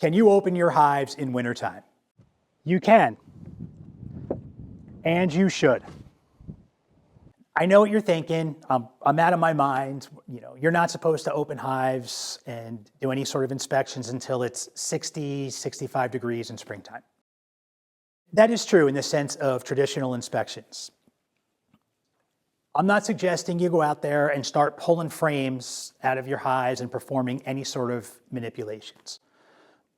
Can you open your hives in wintertime? You can, and you should. I know what you're thinking. I'm out of my mind. You're not supposed to open hives and do any sort of inspections until it's 60, 65 degrees in springtime. That is true in the sense of traditional inspections. I'm not suggesting you go out there and start pulling frames out of your hives and performing any sort of manipulations.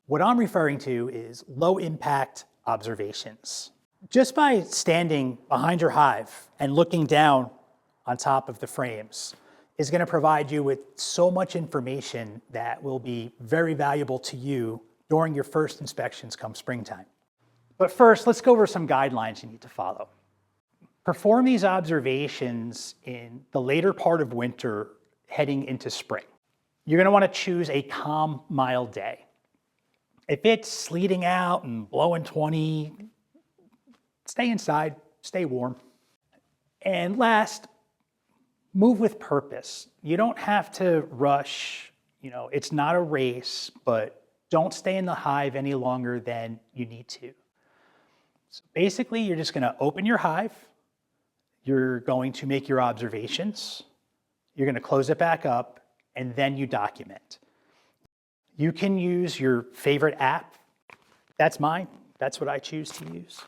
What I'm referring to is low impact observations. Just by standing behind your hive and looking down on top of the frames is going to provide you with so much information that will be very valuable to you during your first inspections come springtime. But first, let's go over some guidelines you need to follow. Perform these observations in the later part of winter heading into spring. You're going to want to choose a calm, mild day. If it's sleeting out and blowing 20, stay inside, stay warm. And last, move with purpose. You don't have to rush. It's not a race, but don't stay in the hive any longer than you need to. So basically, you're just going to open your hive. You're going to make your observations. You're going to close it back up, and then you document. You can use your favorite app. That's mine. That's what I choose to use.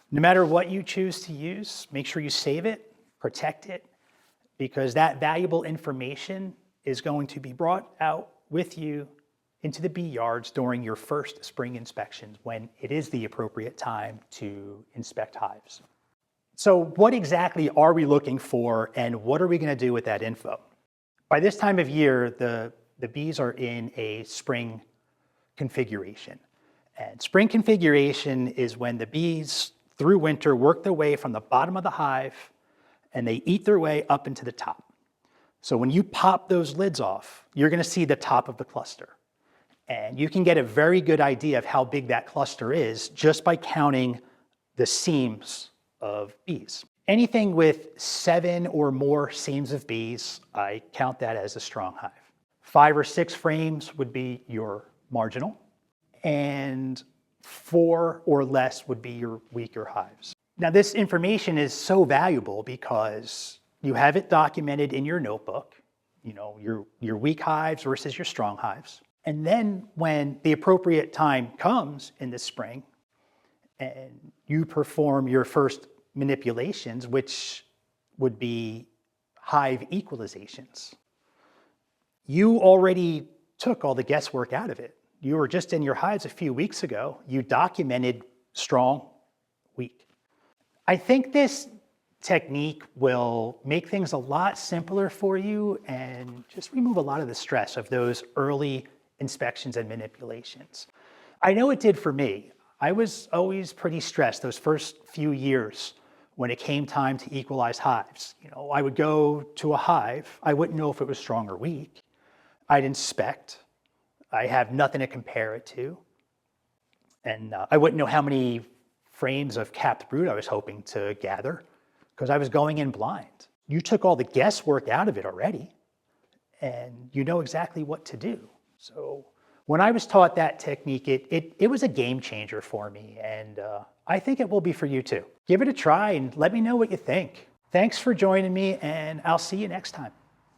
No matter what you choose to use, make sure you save it, protect it, because that valuable information is going to be brought out with you into the bee yards during your first spring inspections when it is the appropriate time to inspect hives. So what exactly are we looking for and what are we going to do with that info? By this time of year, the bees are in a spring configuration. And spring configuration is when the bees through winter work their way from the bottom of the hive and they eat their way up into the top. So when you pop those lids off, you're going to see the top of the cluster. And you can get a very good idea of how big that cluster is just by counting the seams of bees. Anything with 7 or more seams of bees, I count that as a strong hive. 5 or 6 frames would be your marginal, and 4 or less would be your weaker hives. Now, this information is so valuable because you have it documented in your notebook, your weak hives versus your strong hives. And then when the appropriate time comes in the spring and you perform your first manipulations, which would be hive equalizations, you already took all the guesswork out of it. You were just in your hives a few weeks ago. You documented strong, weak. I think this technique will make things a lot simpler for you and just remove a lot of the stress of those early inspections and manipulations. I know it did for me. I was always pretty stressed those first few years when it came time to equalize hives. I would go to a hive. I wouldn't know if it was strong or weak. I'd inspect. I have nothing to compare it to. And I wouldn't know how many frames of capped brood I was hoping to gather because I was going in blind. You took all the guesswork out of it already, and you know exactly what to do. So when I was taught that technique, it was a game changer for me, and I think it will be for you too. Give it a try and let me know what you think. Thanks for joining me, and I'll see you next time.